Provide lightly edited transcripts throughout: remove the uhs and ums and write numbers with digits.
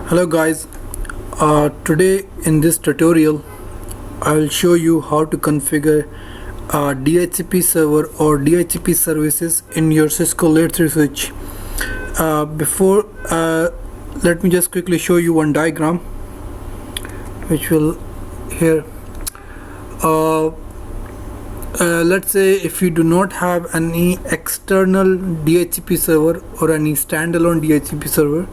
Hello guys, today in this tutorial I will show you how to configure DHCP server or DHCP services in your Cisco Layer 3 switch. Before let me just quickly show you one diagram which will here. Let's say if you do not have any external DHCP server or any standalone DHCP server,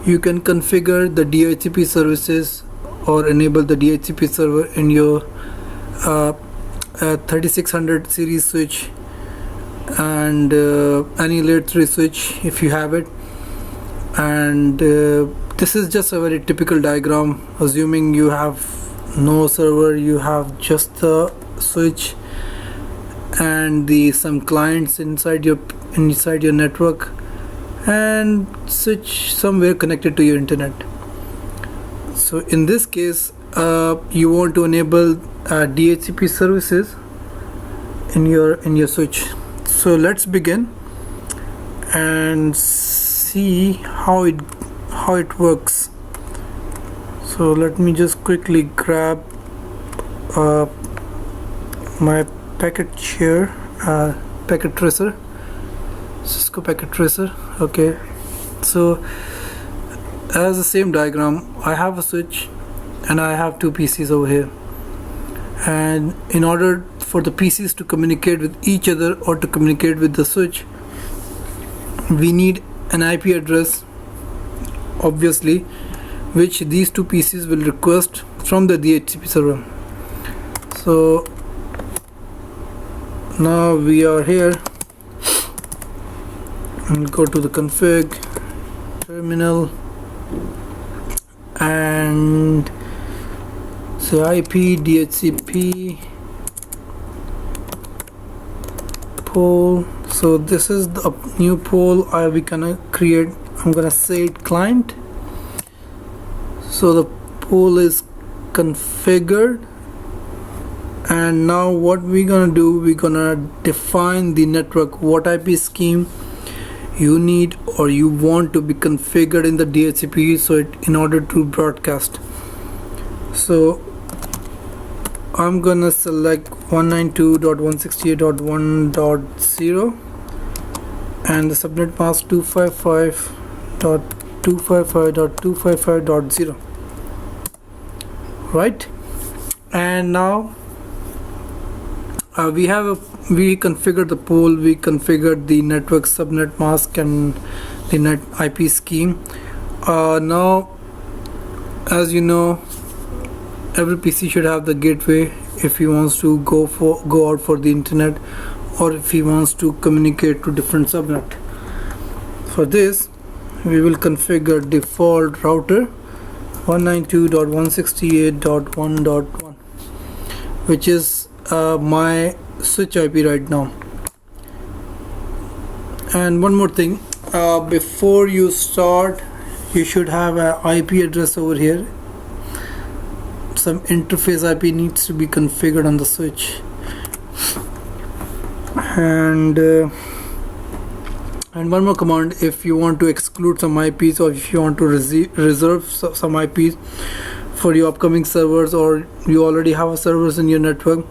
you can configure the DHCP services or enable the DHCP server in your 3600 series switch and any layer 3 switch if you have it. And this is just a very typical diagram, assuming you have no server, you have just the switch and some clients inside your network and switch somewhere connected to your internet. So in this case you want to enable DHCP services in your switch. So let's begin and see how it works. So let me just quickly grab my packet share packet tracer, Cisco packet tracer. Okay, so as the same diagram, I have a switch and I have two PCs over here, and in order for the PCs to communicate with each other or to communicate with the switch, we need an IP address, obviously, which these two PCs will request from the DHCP server. So now we are here and go to the config terminal and say IP DHCP pool. So this is the new pool we gonna create. I'm gonna say it client. So the pool is configured, and now what we're gonna do, we're gonna define the network, what IP scheme you need or you want to be configured in the DHCP in order to broadcast. So I'm gonna select 192.168.1.0 and the subnet mask 255.255.255.0, right? And now we configured the pool, we configured the network subnet mask and the net IP scheme. Now, as you know, every PC should have the gateway if he wants to go out for the internet or if he wants to communicate to different subnet. For this, we will configure default router 192.168.1.1, which is my switch IP right now. And one more thing, before you start, you should have an IP address over here. Some interface IP needs to be configured on the switch, and one more command, if you want to exclude some IPs or if you want to reserve some IPs for your upcoming servers, or you already have servers in your network.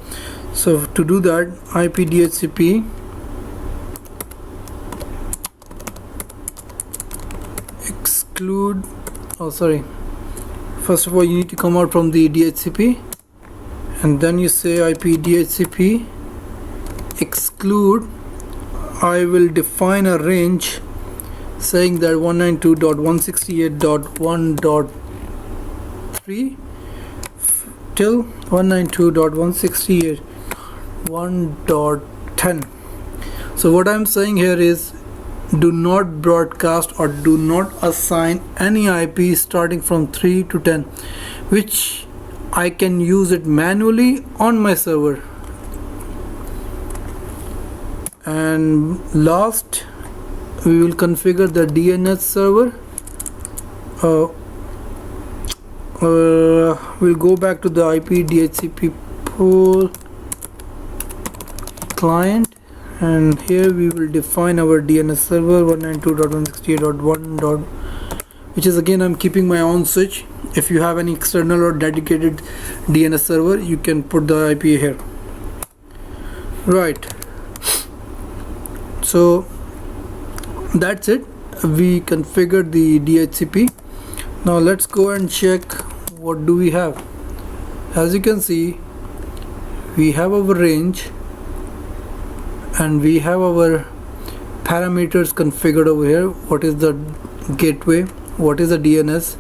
So to do that, IP DHCP exclude, first of all you need to come out from the DHCP and then you say IP DHCP exclude. I will define a range saying that 192.168.1.3 till 192.168.1.10. So what I'm saying here is, do not broadcast or do not assign any IP starting from 3 to 10, which I can use it manually on my server. And last, we will configure the DNS server. We'll go back to the IP DHCP pool client, and here we will define our DNS server 192.168.1.1 which is again I'm keeping my own switch. If you have any external or dedicated DNS server, you can put the IP here. Right, so that's it. We configured the DHCP. Now let's go and check what do we have. As you can see, we have our range and we have our parameters configured over here. What is the gateway, what is the DNS,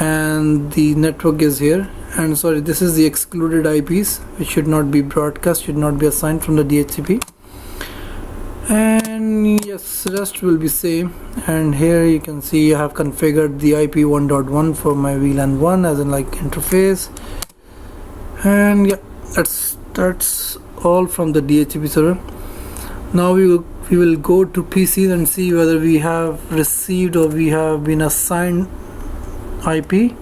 and the network is here. And sorry, this is the excluded IPs, which should not be broadcast, should not be assigned from the DHCP. And yes, rest will be same. And here you can see I have configured the IP 1.1 for my VLAN 1 as in like interface. And yeah, that's all from the DHCP server. Now we will go to PCs and see whether we have received or we have been assigned IP.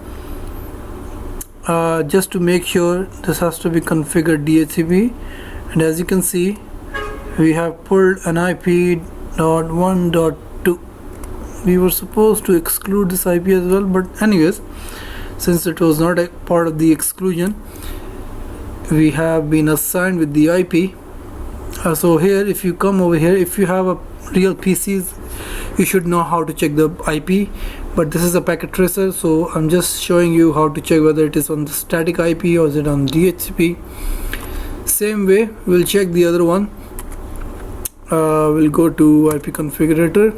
Just to make sure, this has to be configured DHCP, and as you can see, we have pulled an IP.1.2. we were supposed to exclude this IP as well, but anyways, since it was not a part of the exclusion, we have been assigned with the IP. So here, if you come over here, if you have a real PCs, you should know how to check the IP, but this is a packet tracer, so I'm just showing you how to check whether it is on the static IP or is it on DHCP. Same way we'll check the other one. We'll go to IP configurator.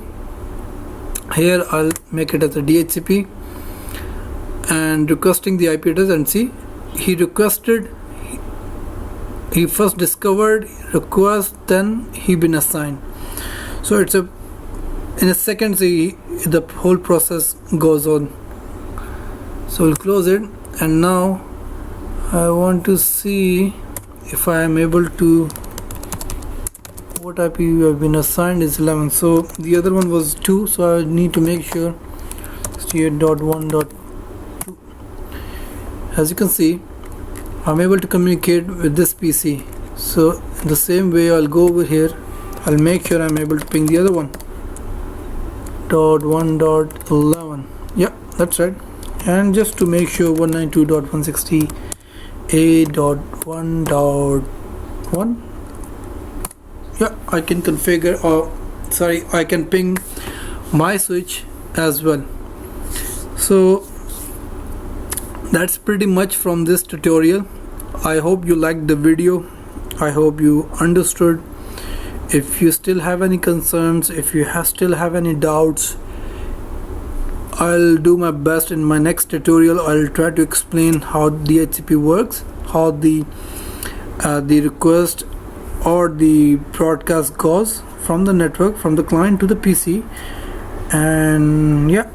Here I'll make it as a DHCP and requesting the IP address, and see, he requested, he first discovered, request, then he been assigned. So it's in a second, see, the whole process goes on. So we'll close it, and now I want to see if I am able to, what IP you have been assigned is 11, so the other one was 2, so I need to make sure 68.1.2. as you can see, I'm able to communicate with this PC. So in the same way, I'll go over here, I'll make sure I'm able to ping the other one, .1.11. yeah, that's right. And just to make sure, 192.168.1.1. yeah, I can configure, or sorry, I can ping my switch as well. So that's pretty much from this tutorial. I hope you liked the video. I hope you understood. If you still have any concerns, if you still have any doubts, I'll do my best in my next tutorial. I'll try to explain how DHCP works, how the request or the broadcast goes from the network, from the client to the PC. And yeah,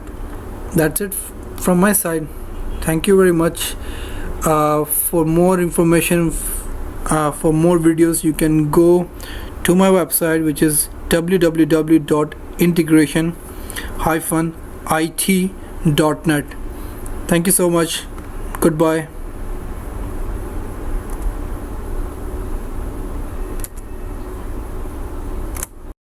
that's it from my side. Thank you very much. For more information, for more videos, you can go to my website, which is www.integration-it.net. Thank you so much. Goodbye.